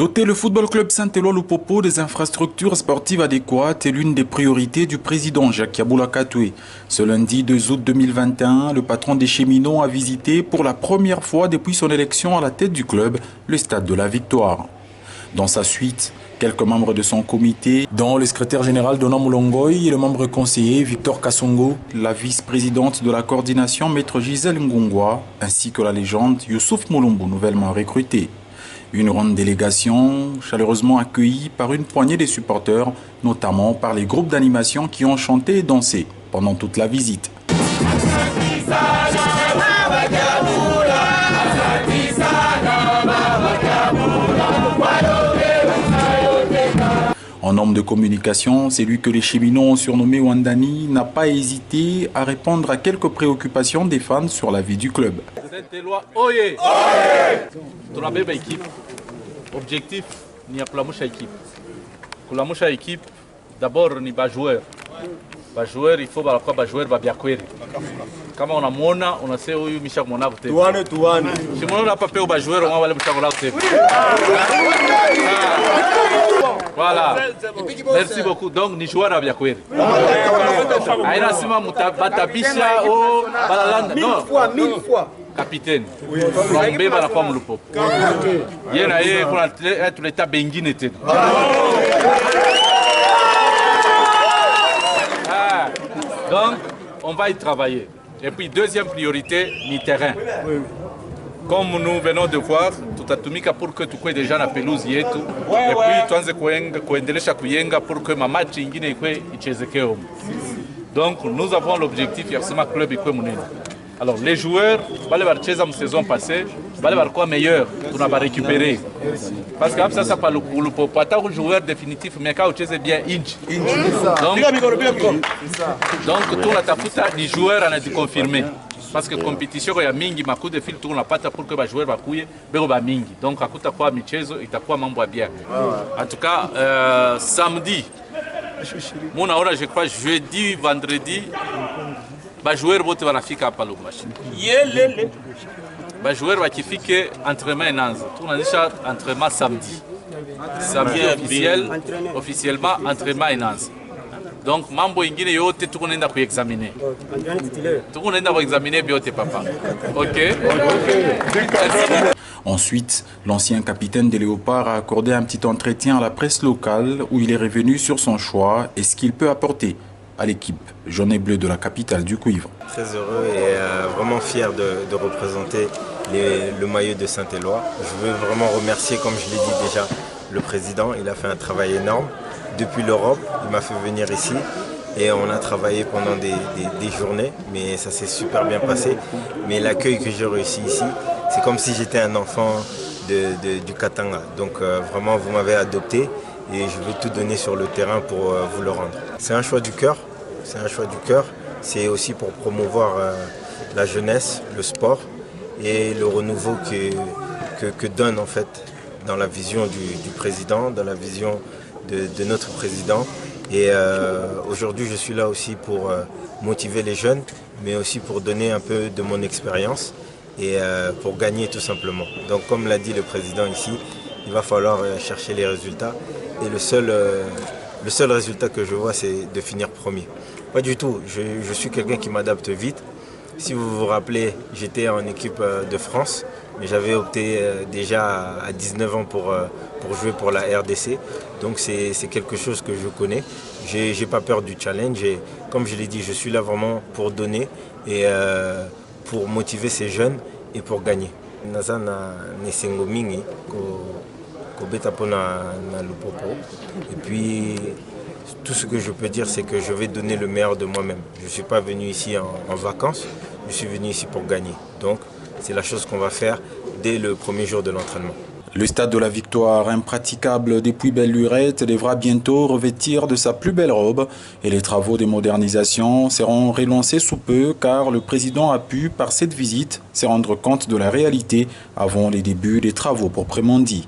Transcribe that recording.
Doter le Football Club Saint-Éloi Lupopo des infrastructures sportives adéquates est l'une des priorités du président Jacques Yaboula Katoué. Ce lundi 2 août 2021, le patron des cheminots a visité pour la première fois depuis son élection à la tête du club le stade de la Victoire. Dans sa suite, quelques membres de son comité, dont le secrétaire général Donald Moulongoy et le membre conseiller Victor Kassongo, la vice-présidente de la coordination Maître Gisèle Ngongwa, ainsi que la légende Youssouf Moulumbu, nouvellement recruté. Une grande délégation chaleureusement accueillie par une poignée de supporters, notamment par les groupes d'animation qui ont chanté et dansé pendant toute la visite. En homme de communication, celui que les cheminots ont surnommé Wandani n'a pas hésité à répondre à quelques préoccupations des fans sur la vie du club. Saint-Éloi, oye! Tunabeba équipe. Objectif, ni kulamusha équipe. Kulamusha équipe, d'abord ni joueur. Joueur, il faut que joueur va bien courir. Kama unamwona unasema huyu misha kumwona kutebe. Tuane. Shimono na papeo ba joueur on wale misha kumwona kutebe. Voilà. Merci beaucoup. Donc ni joueur va bien courir. Aina sima mutabatabisha o balalanda. Non. Mille fois. Capitaine. Mbeba na kwa mulupo. Yena yeye kuna tuleta bengine tena. Donc, on va y travailler. Et puis, deuxième priorité, ni terrain. Comme nous venons de voir, tout a tout mis pour que tu aies déjà la pelouse et tout. Et puis, tu as pour que ma match ingine ichezeke. Donc, nous avons l'objectif, club alors, les joueurs, la saison passée, quoi meilleur pour nous récupérer. Parce que ça, pas le joueur définitif, mais quand tu es bien inch. Donc, tout les joueurs on a dû confirmer. Parce que la compétition, il y a mingi, ma coup de fil, tourne la patte pour que les joueurs va couiller, mingi. Donc, à coup de quoi, Michezo, et à quoi membre bien. En tout cas, samedi, je crois jeudi, vendredi, les joueurs vont faire un palo machine. Les joueurs vont faire entraînement et nanze. Tout le monde dit entraînement samedi. Samedi officiellement entraînement et nanze. Donc, mambo ingine yote tout le monde a examiner. Tout le monde a examiner biote papa. Ok. Ensuite, l'ancien capitaine des Léopards a accordé un petit entretien à la presse locale où il est revenu sur son choix et ce qu'il peut apporter à l'équipe jaune et bleue de la capitale du cuivre. Très heureux et vraiment fier de représenter le maillot de Saint-Éloi. Je veux vraiment remercier, comme je l'ai dit déjà, le président. Il a fait un travail énorme. Depuis l'Europe, il m'a fait venir ici et on a travaillé pendant des journées, mais ça s'est super bien passé. Mais l'accueil que j'ai réussi ici, c'est comme si j'étais un enfant du Katanga. Donc vraiment, vous m'avez adopté et je veux tout donner sur le terrain pour vous le rendre. C'est un choix du cœur. C'est un choix du cœur. C'est aussi pour promouvoir la jeunesse, le sport et le renouveau que donne en fait dans la vision du président, dans la vision de notre président. Et aujourd'hui, je suis là aussi pour motiver les jeunes, mais aussi pour donner un peu de mon expérience et pour gagner tout simplement. Donc comme l'a dit le président ici, il va falloir chercher les résultats. Et le seul résultat que je vois, c'est de finir premier. Pas du tout, je suis quelqu'un qui m'adapte vite. Si vous vous rappelez, j'étais en équipe de France, mais j'avais opté déjà à 19 ans pour jouer pour la RDC. Donc c'est quelque chose que je connais. J'ai pas peur du challenge et comme je l'ai dit, je suis là vraiment pour donner et pour motiver ces jeunes et pour gagner. Et puis tout ce que je peux dire, c'est que je vais donner le meilleur de moi-même. Je ne suis pas venu ici en vacances, je suis venu ici pour gagner. Donc c'est la chose qu'on va faire dès le premier jour de l'entraînement. Le stade de la Victoire, impraticable depuis belle lurette, devra bientôt revêtir de sa plus belle robe et les travaux de modernisation seront relancés sous peu car le président a pu, par cette visite, se rendre compte de la réalité avant les débuts des travaux proprement dits.